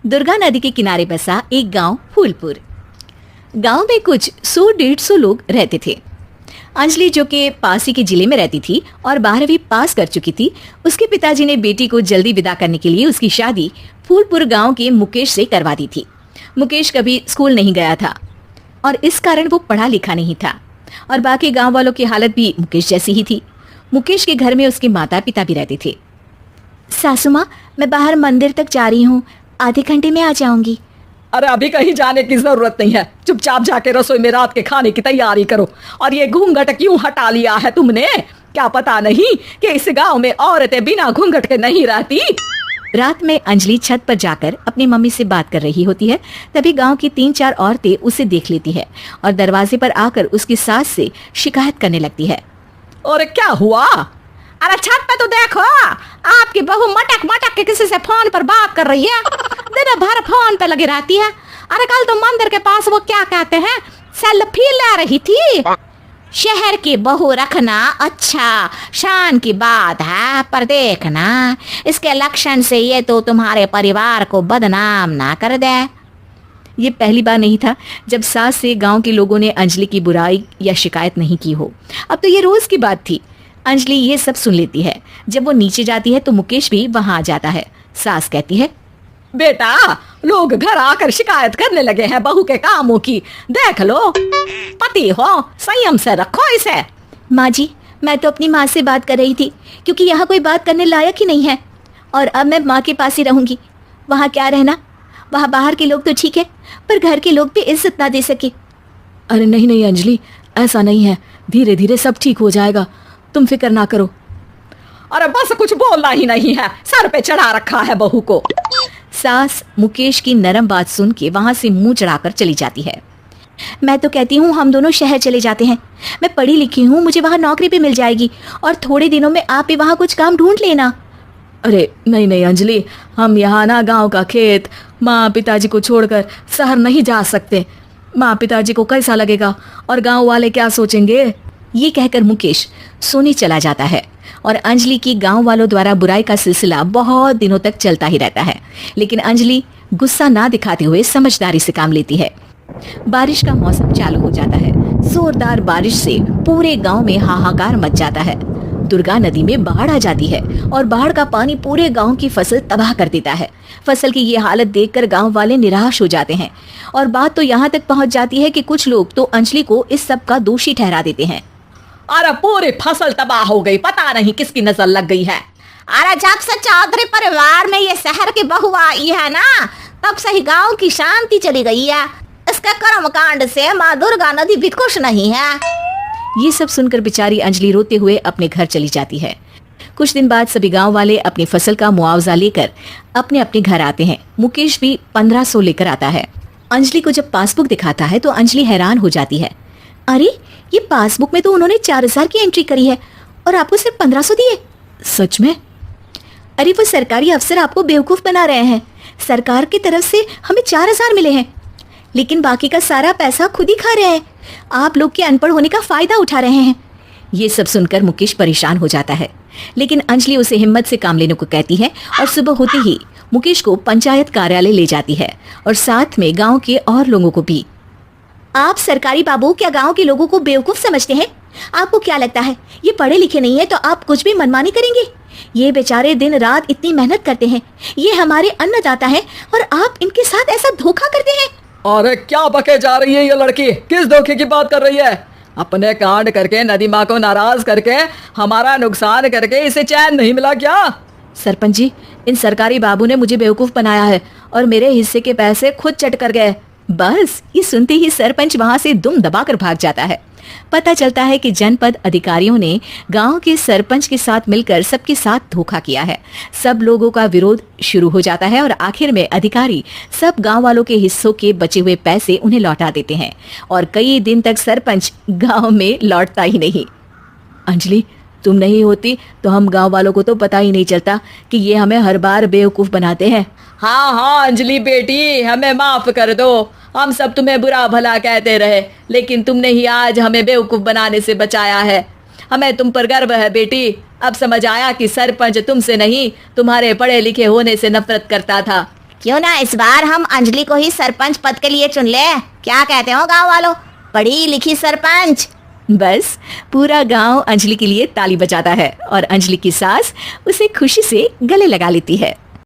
दुर्गा नदी के किनारे बसा एक गांव फूलपुर। गांव में कुछ 100-150 लोग रहते थे। अंजलि, जो कि पास ही के जिले में रहती थी और 12वीं पास कर चुकी थी, उसके पिताजी ने बेटी को जल्दी विदा करने के लिए उसकी शादी फूलपुर गांव के मुकेश से करवा दी थी। मुकेश कभी स्कूल नहीं गया था और इस कारण वो पढ़ा लिखा नहीं था और बाकी गांव वालों की हालत भी मुकेश जैसी ही थी। मुकेश के घर में उसके माता पिता भी रहते थे। सासू माँ, मैं बाहर मंदिर तक जा रही हूँ, आधे घंटे में आ जाऊंगी। अरे अभी कहीं जाने की जरूरत नहीं है, चुपचाप जाके रसोई में रात के खाने की तैयारी करो। और ये घूंघट क्यों हटा लिया है तुमने? क्या पता नहीं कि इस गांव में औरतें बिना घूंघट के नहीं रहती। रात में अंजलि छत पर जाकर अपनी मम्मी से बात कर रही होती है। तभी गांव की 3-4 औरतें उसे देख लेती है और दरवाजे पर आकर उसकी सास से शिकायत करने लगती है। और क्या हुआ? अरे छत पे तो देखो, आपकी बहू मटक मटक के किसी से फोन पर बात कर रही है, दिन भर फोन पे लगी रहती है। अरे कल तो मंदिर के पास वो क्या कहते हैं, सेल्फी ले रही थी। शहर की बहू रखना अच्छा शान की बात है, पर देखना इसके लक्षण से ये तो तुम्हारे परिवार को बदनाम ना कर दे। ये पहली बार नहीं था जब सास से गांव के लोगों ने अंजलि की बुराई या शिकायत नहीं की हो। अब तो ये रोज की बात थी। अंजलि ये सब सुन लेती है। जब वो नीचे जाती है तो मुकेश भी वहां आ जाता है। सास कहती है, बेटा, लोग घर आकर शिकायत करने लगे हैं बहू के कामों की, देख लो। पति हो, संयम से रखो इसे। माँ जी, मैं तो अपनी माँ से बात कर रही थी, क्योंकि यहाँ कोई बात करने लायक ही नहीं है और अब मैं माँ के पास ही रहूंगी। वहाँ क्या रहना, वहाँ बाहर के लोग तो ठीक है, पर घर के लोग भी इज्जत ना दे सके। अरे नहीं नहीं अंजलि, ऐसा नहीं है, धीरे धीरे सब ठीक हो जाएगा, तुम फिक्र ना करो। अरे बस कुछ बोलना ही नहीं है, सर पे चढ़ा रखा है बहू को। सास मुकेश की नरम बात सुन के वहां से मुंह चढ़ाकर चली जाती है। मैं तो कहती हूँ हम दोनों शहर चले जाते हैं। मैं पढ़ी लिखी हूँ, मुझे वहाँ नौकरी भी मिल जाएगी और थोड़े दिनों में आप भी वहाँ कुछ काम ढूंढ लेना। अरे नहीं नहीं अंजलि, हम यहाँ ना गांव का खेत, माँ पिताजी को छोड़कर शहर नहीं जा सकते। माँ पिताजी को कैसा लगेगा और गांव वाले क्या सोचेंगे? ये कहकर मुकेश सोने चला जाता है और अंजलि की गांव वालों द्वारा बुराई का सिलसिला बहुत दिनों तक चलता ही रहता है। लेकिन अंजलि गुस्सा ना दिखाते हुए समझदारी से काम लेती है। बारिश का मौसम चालू हो जाता है। जोरदार बारिश से पूरे गांव में हाहाकार मच जाता है। दुर्गा नदी में बाढ़ आ जाती है और बाढ़ का पानी पूरे गांव की फसल तबाह कर देता है। फसल की ये हालत देखकर गांव वाले निराश हो जाते हैं और बात तो यहाँ तक पहुँच जाती है कि कुछ लोग तो अंजलि को इस सब का दोषी ठहरा देते हैं। अरे पूरी फसल तबाह हो गई, पता नहीं किसकी नजर लग गई है। अरे जब से चौधरी परिवार में ये शहर की बहू आई है ना, तब से ही गांव की शांति चली गई है। इसके कर्म कांड से माँ दुर्गा नदी भी खुश नहीं है। ये सब सुनकर बेचारी अंजलि रोते हुए अपने घर चली जाती है। कुछ दिन बाद सभी गांव वाले अपनी फसल का मुआवजा लेकर अपने अपने घर आते हैं। मुकेश भी 1500 लेकर आता है। अंजलि को जब पासबुक दिखाता है तो अंजलि हैरान हो जाती है। अरे, ये पासबुक में तो उन्होंने 4000 की एंट्री करी है और आपको सिर्फ 1500 दिए। सच में? अरे वो सरकारी अफसर आपको बेवकूफ बना रहे हैं। सरकार की तरफ से हमें 4000 मिले हैं, लेकिन बाकी का सारा पैसा खुद ही खा रहे हैं। आप लोग के अनपढ़ होने का फायदा उठा रहे हैं। ये सब सुनकर मुकेश परेशान हो जाता है, लेकिन अंजलि उसे हिम्मत से काम लेने को कहती है और सुबह होते ही मुकेश को पंचायत कार्यालय ले जाती है और साथ में गाँव के और लोगों को भी। आप सरकारी बाबू क्या गांव के लोगों को बेवकूफ समझते हैं? आपको क्या लगता है ये पढ़े लिखे नहीं है तो आप कुछ भी मनमानी करेंगे? ये बेचारे दिन रात इतनी मेहनत करते हैं, ये हमारे अन्नदाता हैं और आप इनके साथ ऐसा धोखा करते हैं। अरे क्या बके जा रही है ये लड़की, किस धोखे की बात कर रही है? अपने कांड करके नदी माँ को नाराज करके हमारा नुकसान करके इसे चैन नहीं मिला क्या? सरपंच जी, इन सरकारी बाबू ने मुझे बेवकूफ बनाया है और मेरे हिस्से के पैसे खुद चट कर गए। बस ये सुनते ही सरपंच वहां से दुम दबाकर भाग जाता है। पता चलता है कि जनपद अधिकारियों ने गांव के सरपंच के साथ मिलकर सबके साथ धोखा किया है। सब लोगों का विरोध शुरू हो जाता है और आखिर में अधिकारी सब गांव वालों के हिस्सों के बचे हुए पैसे उन्हें लौटा देते हैं और कई दिन तक सरपंच गांव में लौटता ही नहीं। अंजलि, तुम नहीं होती तो हम गांव वालों को तो पता ही नहीं चलता कि ये हमें हर बार बेवकूफ बनाते हैं। हाँ हाँ अंजलि बेटी, हमें माफ कर दो। हम सब तुम्हें बुरा भला कहते रहे, लेकिन तुमने ही आज हमें बेवकूफ बनाने से बचाया है। हमें तुम पर गर्व है बेटी। अब समझ आया कि सरपंच तुमसे नहीं, तुम्हारे पढ़े लिखे होने से नफरत करता था। क्यों ना इस बार हम अंजलि को ही सरपंच पद के लिए चुन ले। क्या कहते हो गांव वालों? पढ़ी लिखी सरपंच। बस पूरा गांव अंजलि के लिए ताली बजाता है और अंजलि की सास उसे खुशी से गले लगा लेती है।